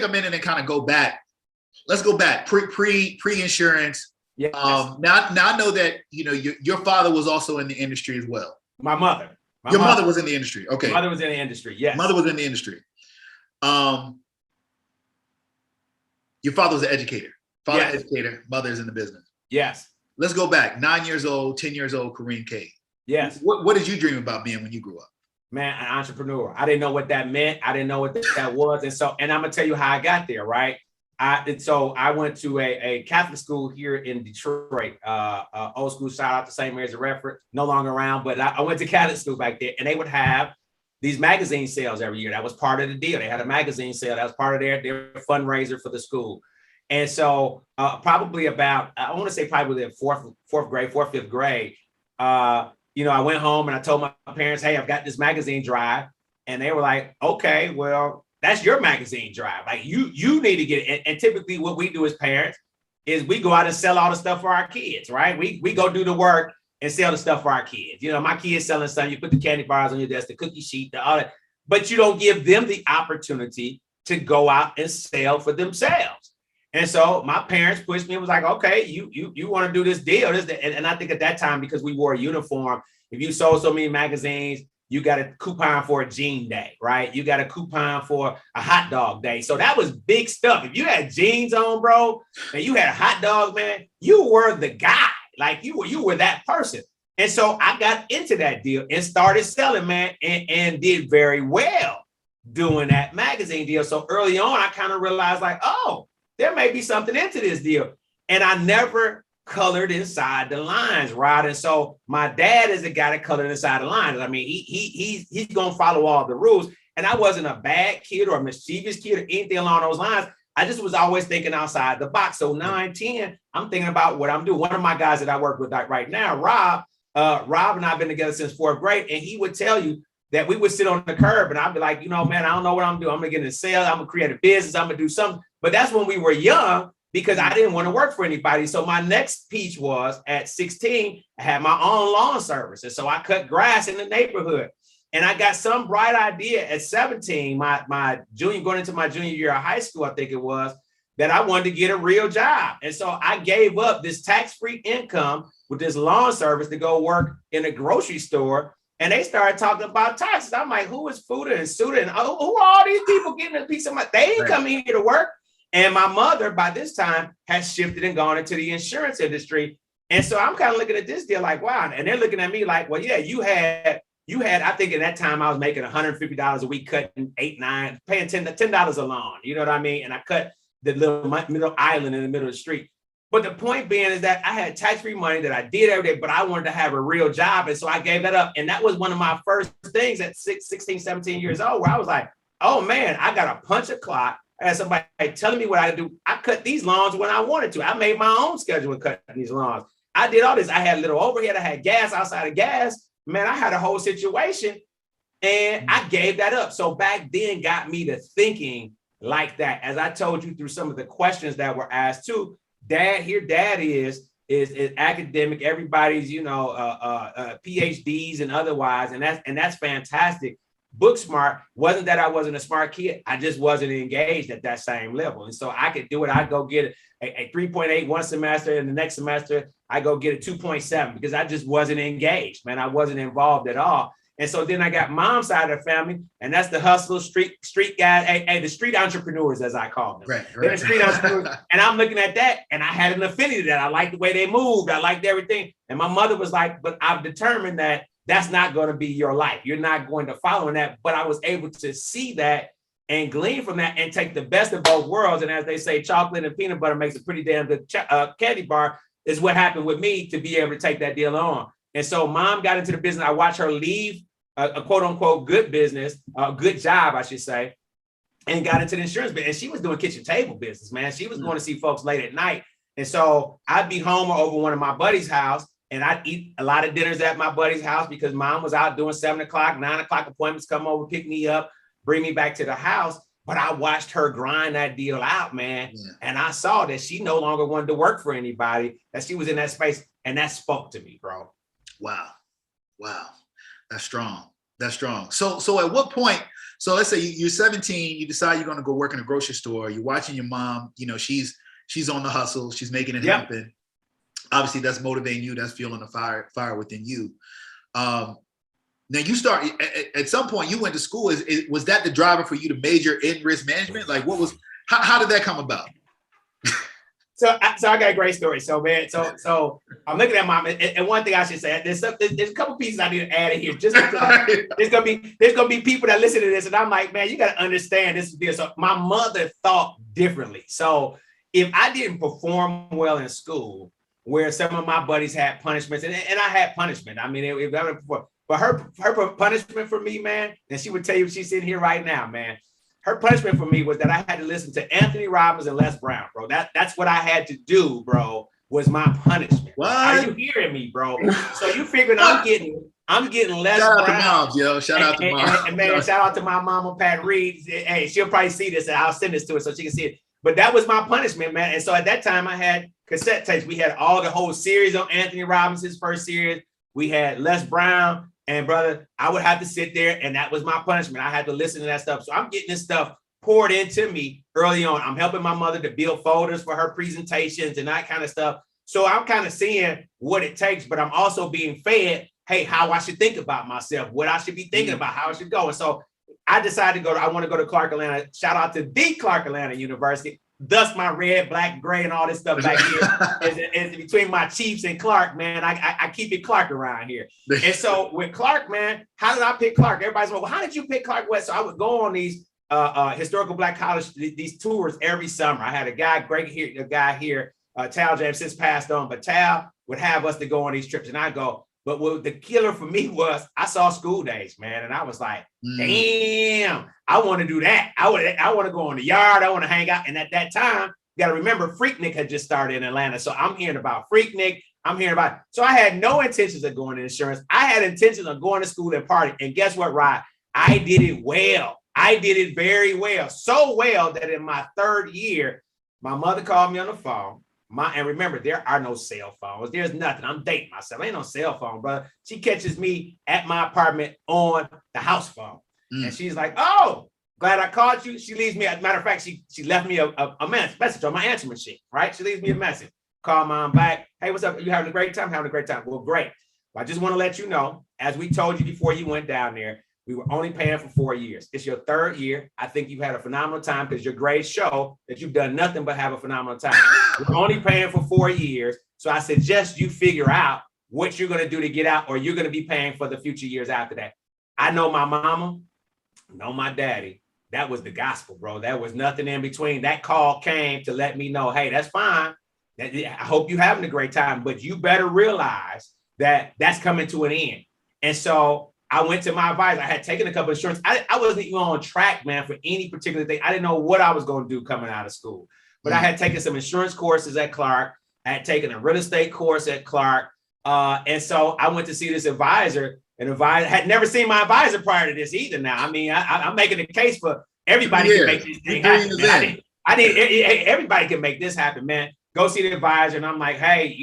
a minute and kind of go back. Let's go back pre-insurance. Yes. Now I know that your father was also in the industry as well. My mother. Your mother was in the industry. Okay. My mother was in the industry. Yes. Mother was in the industry. Your father was an educator. Father educator. Mother is in the business. Yes. Let's go back. 9 years old, 10 years old, Kareim Cade. Yes. What did you dream about being when you grew up? Man, an entrepreneur. I didn't know what that meant. I didn't know what that was. And I'm gonna tell you how I got there, right? I went to a Catholic school here in Detroit, old school, shout out to St. Mary's of Redford, no longer around, but I went to Catholic school back there, and they would have these magazine sales every year. That was part of the deal. They had a magazine sale. That was part of their fundraiser for the school. And so probably about, I want to say probably the fifth grade, I went home and I told my parents, hey, I've got this magazine drive. And they were like, okay, well, that's your magazine drive. Like you need to get it. And typically what we do as parents is we go out and sell all the stuff for our kids, right? We go do the work and sell the stuff for our kids. My kids selling something, you put the candy bars on your desk, the cookie sheet, all that, but you don't give them the opportunity to go out and sell for themselves. And so my parents pushed me and was like, okay, you want to do this deal. And I think at that time, because we wore a uniform, if you sold so many magazines, you got a coupon for a jean day, right? You got a coupon for a hot dog day. So that was big stuff. If you had jeans on, bro, and you had a hot dog, man, you were the guy. Like you were that person. And so I got into that deal and started selling, man, and did very well doing that magazine deal. So early on, I kind of realized like, oh, there may be something into this deal. And I never colored inside the lines, right? And so my dad is the guy that colored inside the lines. I mean, he's going to follow all the rules. And I wasn't a bad kid or a mischievous kid or anything along those lines. I just was always thinking outside the box. So 9, 10, I'm thinking about what I'm doing. One of my guys that I work with right now, Rob and I have been together since 4th grade. And he would tell you that we would sit on the curb and I'd be like, man, I don't know what I'm doing. I'm going to get in sales. I'm going to create a business. I'm going to do something. But that's when we were young because I didn't want to work for anybody. So my next piece was at 16, I had my own lawn service. And so I cut grass in the neighborhood. And I got some bright idea at 17, going into my junior year of high school, I think it was, that I wanted to get a real job. And so I gave up this tax-free income with this lawn service to go work in a grocery store. And they started talking about taxes. I'm like, who is Fuda and Suda? And who are all these people getting a piece of my, they ain't coming here to work. And my mother, by this time, has shifted and gone into the insurance industry. And so I'm kind of looking at this deal like, wow. And they're looking at me like, well, yeah, you had, I think at that time I was making $150 a week, cutting 8, 9, paying $10 a lawn. You know what I mean? And I cut the little middle island in the middle of the street. But the point being is that I had tax-free money that I did every day, but I wanted to have a real job. And so I gave that up. And that was one of my first things at 16, 17 years old, where I was like, oh man, I got to punch a clock. I had somebody telling me what I do. I cut these lawns when I wanted to. I made my own schedule and cut these lawns. I did all this. I had a little overhead. I had gas outside of gas. Man, I had a whole situation and I gave that up. So back then got me to thinking like that. As I told you through some of the questions that were asked too, dad is academic. Everybody's, PhDs and otherwise. And that's fantastic. Book smart. Wasn't that I wasn't a smart kid. I just wasn't engaged at that same level. And so I could do it. I'd go get a 3.8 one semester, and the next semester I go get a 2.7 because I just wasn't engaged, man. I wasn't involved at all. And so then I got mom's side of the family, and that's the hustle street guys, the street entrepreneurs, as I call them. Right. They're the street entrepreneurs. And I'm looking at that, and I had an affinity to that. I liked the way they moved. I liked everything. And my mother was like, but I've determined that that's not going to be your life. You're not going to follow in that. But I was able to see that and glean from that and take the best of both worlds. And as they say, chocolate and peanut butter makes a pretty damn good candy bar is what happened with me to be able to take that deal on. And so mom got into the business. I watched her leave a quote unquote good business, a good job, I should say, and got into the insurance business. And she was doing kitchen table business, man. She was going to see folks late at night. And so I'd be home or over one of my buddies' house, and I'd eat a lot of dinners at my buddy's house because mom was out doing 7 o'clock, 9 o'clock appointments, come over, pick me up, bring me back to the house. But I watched her grind that deal out, man. Yeah. And I saw that she no longer wanted to work for anybody, that she was in that space. And that spoke to me, bro. Wow. That's strong. So at what point, So let's say you're 17, you decide you're going to go work in a grocery store. You're watching your mom, you know, she's on the hustle. She's making it happen. Obviously that's motivating you. That's fueling the fire within you. Now you start at some point you went to school. Was that the driver for you to major in risk management? Like how did that come about? So I got a great story. So man, so I'm looking at mom, and one thing I should say, there's a couple pieces I need to add in here. Just there's gonna be people that listen to this, and I'm like, man, you got to understand this is this. So my mother thought differently. So if I didn't perform well in school, where some of my buddies had punishments, and I had punishment. I mean, but her punishment for me, man, and she would tell you she's sitting here right now, man. Her punishment for me was that I had to listen to Anthony Robbins and Les Brown, bro. That's what I had to do, bro, was my punishment. What? Are you hearing me, bro? So you figuring I'm getting Les Shout out Brown. to moms, yo. Shout out to moms. And man, shout out to my mama, Pat Reed. Hey, she'll probably see this, and I'll send this to her so she can see it. But that was my punishment, man. And so at that time, I had cassette tapes. We had the whole series on Anthony Robbins, his first series. We had Les Brown. And brother, I would have to sit there, and that was my punishment. I had to listen to that stuff. So I'm getting this stuff poured into me early on. I'm helping my mother to build folders for her presentations and that kind of stuff. So I'm kind of seeing what it takes, but I'm also being fed, hey, how I should think about myself, what I should be thinking about, how I should go. And so I decided to I want to go to Clark Atlanta. Shout out to the Clark Atlanta University. Thus my red, black, gray, and all this stuff back here is between my Chiefs and Clark, man. I keep it Clark around here. And so with Clark, man, how did I pick Clark? Everybody's like, well, how did you pick Clark West? So I would go on these historical black college, these tours every summer. I had a guy here, Tal James since passed on, but Tal would have us to go on these trips, and I go. But what the killer for me was I saw School Days, man, and I was like, damn, I want to do that. I want to go on the yard. I want to hang out. And at that time, you got to remember, Freaknik had just started in Atlanta. So I'm hearing about Freaknik. So I had no intentions of going to insurance. I had intentions of going to school and party. And guess what, Rod? I did it well. I did it very well. So well that in my third year, my mother called me on the phone. And remember, there are no cell phones. There's nothing. I'm dating myself. Ain't no cell phone, brother. She catches me at my apartment on the house phone. And she's like, oh, glad I called you. She leaves me, as a matter of fact, she left me a message on my answer machine, right? She leaves me a message. Call mom back. Hey, what's up? You having a great time? Having a great time. Well, great. Well, I just want to let you know, as we told you before you went down there, we were only paying for 4 years. It's your third year. I think you've had a phenomenal time because your grades show that you've done nothing but have a phenomenal time. We're only paying for 4 years. So I suggest you figure out what you're going to do to get out, or you're going to be paying for the future years after that. I know my mama, know my daddy. That was the gospel, bro. There was nothing in between. That call came to let me know, hey, that's fine. I hope you're having a great time, but you better realize that that's coming to an end. And so I went to my advisor. I had taken a couple of insurance. I wasn't even on track, man, for any particular thing. I didn't know what I was going to do coming out of school, but I had taken some insurance courses at Clark. I had taken a real estate course at Clark. And so I went to see this advisor, and advisor had never seen my advisor prior to this either. Now, I mean, I'm making a case for everybody can make this thing happen. Man. Everybody can make this happen, man. Go see the advisor. And I'm like, hey,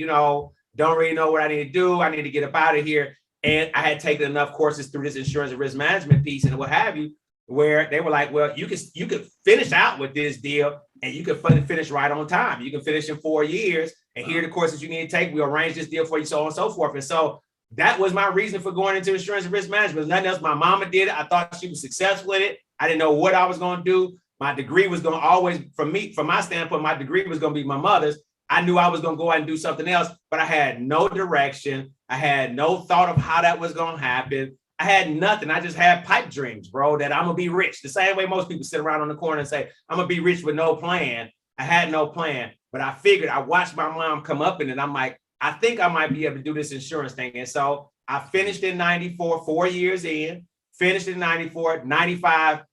don't really know what I need to do. I need to get up out of here. And I had taken enough courses through this insurance and risk management piece and what have you, where they were like, well, you could finish out with this deal and you could finish right on time. You can finish in 4 years, and here are the courses you need to take. We'll arrange this deal for you, so on and so forth. And so that was my reason for going into insurance and risk management. Nothing else. My mama did it. I thought she was successful in it. I didn't know what I was going to do. My degree was going to always, from my standpoint, my degree was going to be my mother's. I knew I was going to go out and do something else, but I had no direction. I had no thought of how that was going to happen. I had nothing. I just had pipe dreams, bro, that I'm going to be rich. The same way most people sit around on the corner and say, I'm going to be rich with no plan. I had no plan, but I figured, I watched my mom come up in it. I'm like, I think I might be able to do this insurance thing. And so I finished in 94, 4 years in, finished in 94, 95,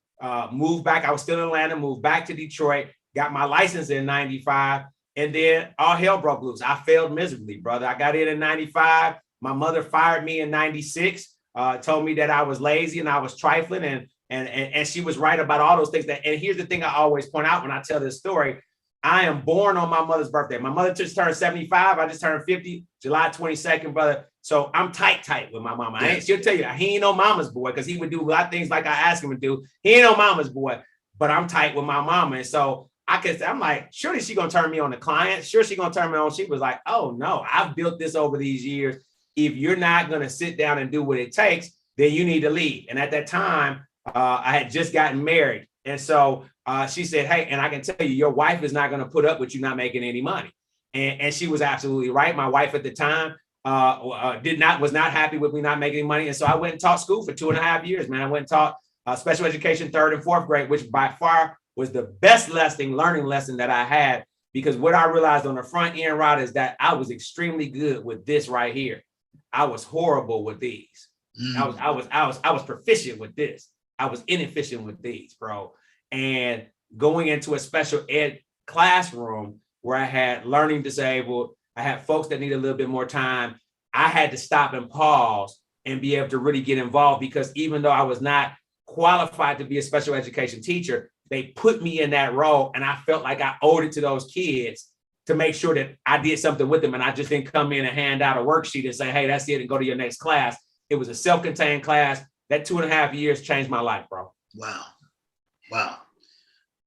moved back. I was still in Atlanta, moved back to Detroit, got my license in 95. And then all hell broke loose. I failed miserably, brother. I got in 95. My mother fired me in 96, told me that I was lazy and I was trifling. And she was right about all those things. And here's the thing I always point out when I tell this story. I am born on my mother's birthday. My mother just turned 75. I just turned 50, July 22nd, brother. So I'm tight with my mama. She'll tell you, he ain't no mama's boy because he would do a lot of things like I asked him to do. He ain't no mama's boy, but I'm tight with my mama. And so I'm like, surely she gonna turn me on to clients. Sure, she gonna turn me on. She was like, oh no, I've built this over these years. If you're not gonna sit down and do what it takes, then you need to leave. And at that time, I had just gotten married. And so she said, hey, and I can tell you, your wife is not gonna put up with you not making any money. And she was absolutely right. My wife at the time was not happy with me not making any money. And so I went and taught school for 2.5 years, man. I went and taught special education 3rd and 4th grade, which by far was the best learning lesson that I had, because what I realized on the front end, Rod, is that I was extremely good with this right here. I was horrible with these. I was proficient with this. I was inefficient with these, bro. And going into a special ed classroom where I had learning disabled, I had folks that needed a little bit more time, I had to stop and pause and be able to really get involved, because even though I was not qualified to be a special education teacher, they put me in that role, and I felt like I owed it to those kids to make sure that I did something with them. And I just didn't come in and hand out a worksheet and say, hey, that's it, and go to your next class. It was a self-contained class. That 2.5 years changed my life, bro. Wow.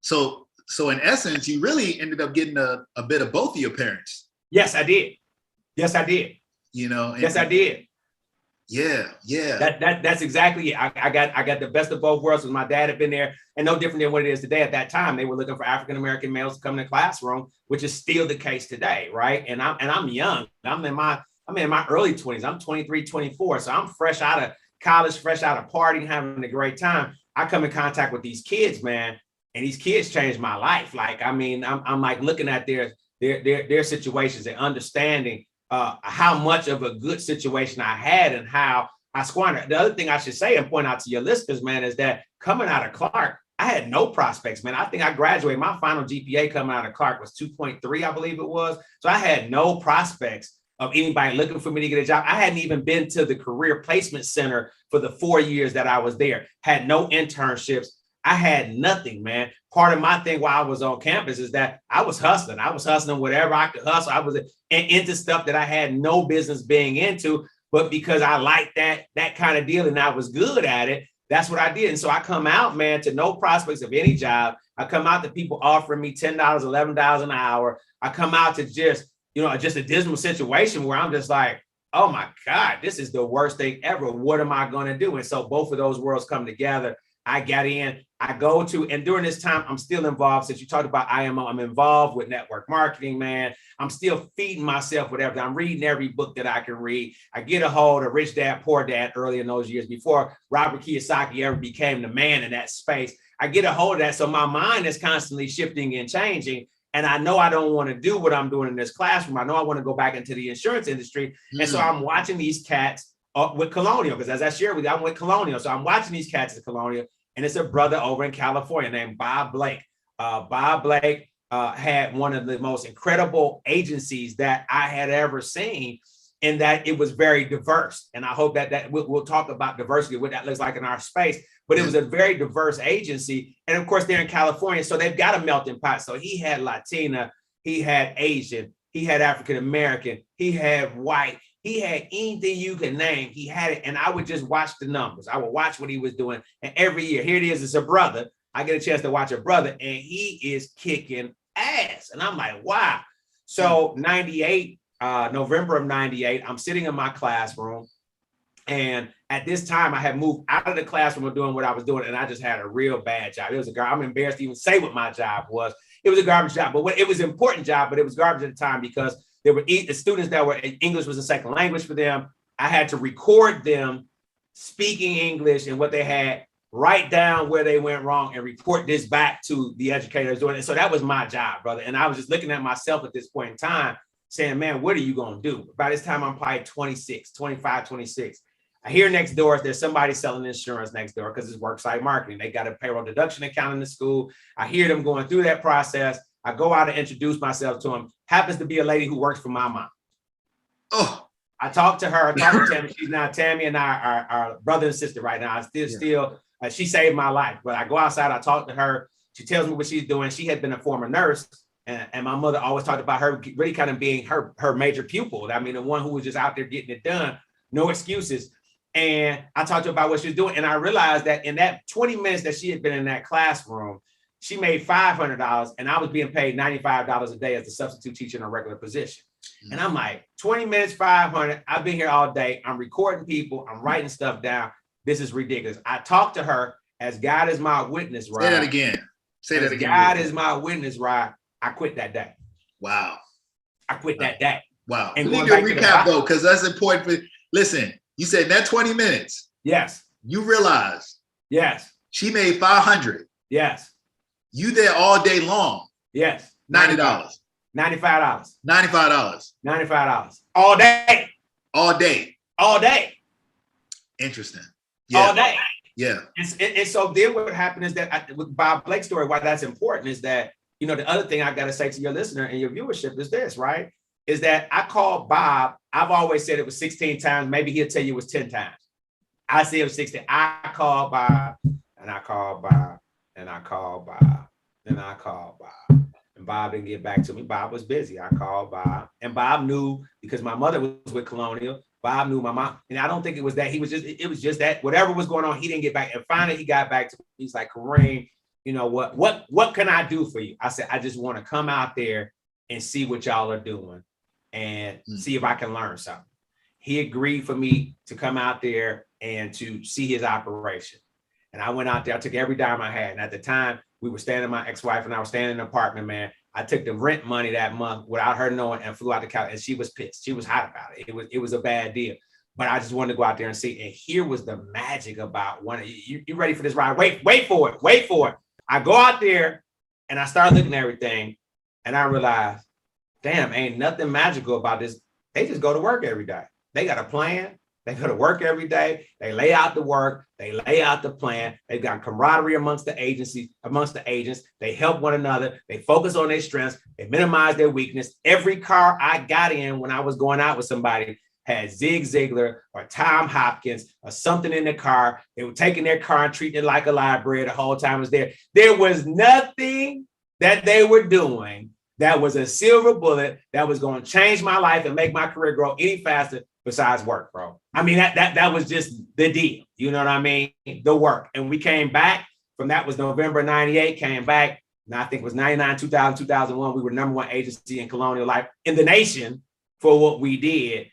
So in essence, you really ended up getting a bit of both of your parents. Yes, I did. You know, yes, I did. Yeah. That's exactly it. I got the best of both worlds, because my dad had been there, and no different than what it is today. At that time, they were looking for African-American males to come in the classroom, which is still the case today, right? And I'm young. I'm in my early 20s. I'm 23, 24. So I'm fresh out of college, fresh out of partying, having a great time. I come in contact with these kids, man, and these kids changed my life. Like, I mean, I'm like looking at their situations and understanding how much of a good situation I had and how I squandered. The other thing I should say and point out to your listeners, man, is that coming out of Clark, I had no prospects, man. I think I graduated. My final GPA coming out of Clark was 2.3, I believe it was. So I had no prospects of anybody looking for me to get a job. I hadn't even been to the Career Placement Center for the 4 years that I was there. Had no internships. I had nothing, man. Part of my thing while I was on campus is that I was hustling. I was hustling whatever I could hustle. I was into stuff that I had no business being into, but because I liked that kind of deal and I was good at it, that's what I did. And so I come out, man, to no prospects of any job. I come out to people offering me $10, $11 an hour. I come out to just a dismal situation where I'm just like, oh my God, this is the worst thing ever. What am I going to do? And so both of those worlds come together. I got in, and during this time, I'm still involved. Since you talked about IMO, I'm involved with network marketing, man. I'm still feeding myself with everything. I'm reading every book that I can read. I get a hold of Rich Dad, Poor Dad early in those years before Robert Kiyosaki ever became the man in that space. I get a hold of that. So my mind is constantly shifting and changing. And I know I don't want to do what I'm doing in this classroom. I know I want to go back into the insurance industry. And so I'm watching these cats with Colonial, because as I shared with you, I'm with Colonial. So I'm watching these cats at Colonial, and it's a brother over in California named Bob Blake. Bob Blake had one of the most incredible agencies that I had ever seen, in that it was very diverse. And I hope that we'll talk about diversity, what that looks like in our space. But it was a very diverse agency. And of course, they're in California, so they've got a melting pot. So he had Latina, he had Asian, he had African-American, he had white, he had anything you can name, he had it. And I would just watch the numbers. I would watch what he was doing. And every year, here it is, it's a brother. I get a chance to watch a brother, and he is kicking ass. And I'm like, wow. So 98, November of 98, I'm sitting in my classroom. And at this time, I had moved out of the classroom of doing what I was doing, and I just had a real bad job. It was I'm embarrassed to even say what my job was. It was a garbage job, but it was an important job, but it was garbage at the time because there were the students that were English was a second language for them. I had to record them speaking English and what they had, write down where they went wrong, and report this back to the educators doing it. So that was my job, brother. And I was just looking at myself at this point in time saying, man, what are you going to do? By this time, I'm probably 26, 25, 26. I hear next door, there's somebody selling insurance next door because it's worksite marketing. They got a payroll deduction account in the school. I hear them going through that process. I go out and introduce myself to them. Happens to be a lady who works for my mom. Oh, I talked to her. I talked to Tammy. She's now Tammy and I are brother and sister right now. She saved my life. But I go outside. I talk to her. She tells me what she's doing. She had been a former nurse. And my mother always talked about her really kind of being her major pupil. I mean, the one who was just out there getting it done. no excuses. And I talked to her about what she was doing. And I realized that in that 20 minutes that she had been in that classroom, she made $500 and I was being paid $95 a day as a substitute teacher in a regular position. And I'm like, 20 minutes, 500. I've been here all day. I'm recording people. I'm writing stuff down. This is ridiculous. I talked to her as God is my witness, right? Say that again. Say that again. God is my witness, right? I quit that day. Wow. I quit that day. Wow. And let me get a recap though, because that's important for, listen, you said in that 20 minutes. Yes. You realized. Yes. She made 500. Yes. You there all day long. Yes. $90. $95. $95. All day. All day. All day. Interesting. Yeah. All day. Yeah. And so then what happened is that with Bob Blake's story, why that's important is that, you know, the other thing I got to say to your listener and your viewership is this, right? Is that I called Bob. I've always said it was 16 times. Maybe he'll tell you it was 10 times. I said it was 16. I called Bob and I called Bob and I called Bob and I called Bob. And Bob didn't get back to me. Bob was busy. I called Bob and Bob knew because my mother was with Colonial. Bob knew my mom. And I don't think it was that. It was just that whatever was going on, he didn't get back. And finally he got back to me. He's like, Kareim, you know, what can I do for you? I said, I just want to come out there and see what y'all are doing and see if I can learn something. He agreed for me to come out there and to see his operation. And I went out there, I took every dime I had. And at the time we were staying, my ex-wife and I were staying in an apartment, man. I took the rent money that month without her knowing and flew out to California. And she was pissed. She was hot about it. It was a bad deal. But I just wanted to go out there and see. And here was the magic about one. You ready for this ride? Wait for it. Wait for it. I go out there and I start looking at everything. And I realized, damn, ain't nothing magical about this. They just go to work every day. They got a plan. They go to work every day. They lay out the work. They lay out the plan. They've got camaraderie amongst the agents. They help one another. They focus on their strengths. They minimize their weakness. Every car I got in when I was going out with somebody had Zig Ziglar or Tom Hopkins or something in the car. They were taking their car and treating it like a library the whole time it was there. There was nothing that they were doing that was a silver bullet that was going to change my life and make my career grow any faster besides work, bro. I mean, that was just the deal. You know what I mean? The work. And we came back from that was November 98, came back. And I think it was 99, 2000, 2001. We were #1 agency in Colonial Life in the nation for what we did.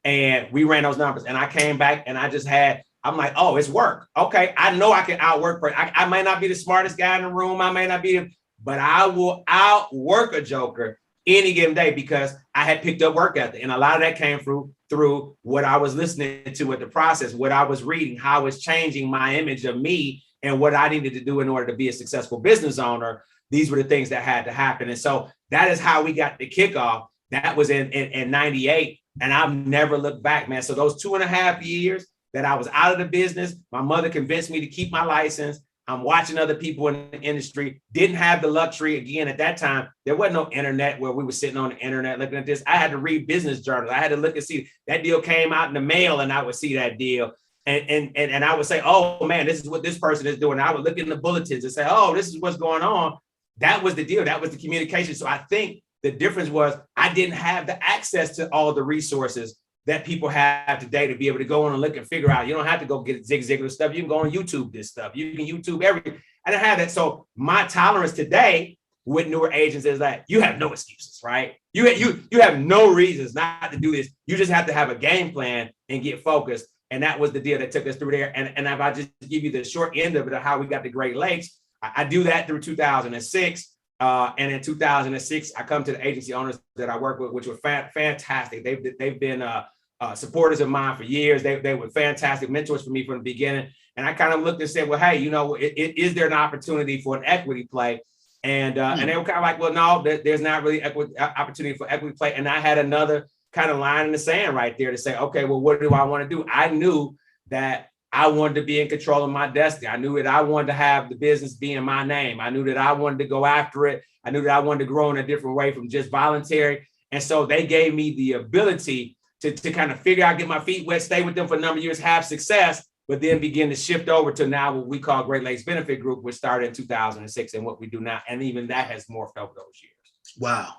And we ran those numbers. And I came back and I'm like, oh, it's work. Okay. I know I can outwork. I might not be the smartest guy in the room. I may not be, but I will outwork a joker any given day because I had picked up work ethic. And a lot of that came through what I was listening to with the process, what I was reading, how it's changing my image of me and what I needed to do in order to be a successful business owner. These were the things that had to happen. And so that is how we got the kickoff. That was in 98. And I've never looked back, man. So those 2.5 years that I was out of the business, my mother convinced me to keep my license. I'm watching other people in the industry, didn't have the luxury. Again, at that time, there wasn't no internet where we were sitting on the internet looking at this. I had to read business journals. I had to look and see that deal came out in the mail and I would see that deal. And I would say, oh man, this is what this person is doing. I would look in the bulletins and say, oh, this is what's going on. That was the deal. That was the communication. So I think the difference was I didn't have the access to all the resources that people have today to be able to go on and look and figure out. You don't have to go get Zig Ziglar stuff. You can go on YouTube this stuff. You can YouTube everything. I didn't have that. So my tolerance today with newer agents is that you have no excuses, right? You have no reasons not to do this. You just have to have a game plan and get focused. And that was the deal that took us through there. And if I just give you the short end of it, of how we got to Great Lakes, I do that through 2006. And in 2006, I come to the agency owners that I work with, which were fantastic. They've been supporters of mine for years. They were fantastic mentors for me from the beginning. And I kind of looked and said, well, hey, you know, is there an opportunity for an equity play? And and they were kind of like, well, no, there's not really opportunity for equity play. And I had another kind of line in the sand right there to say, okay, well, what do I want to do? I knew that I wanted to be in control of my destiny. I knew that I wanted to have the business be in my name. I knew that I wanted to go after it. I knew that I wanted to grow in a different way from just voluntary. And so they gave me the ability to kind of figure out, get my feet wet, stay with them for a number of years, have success, but then begin to shift over to now what we call Great Lakes Benefit Group, which started in 2006 and what we do now. And even that has morphed over those years. Wow.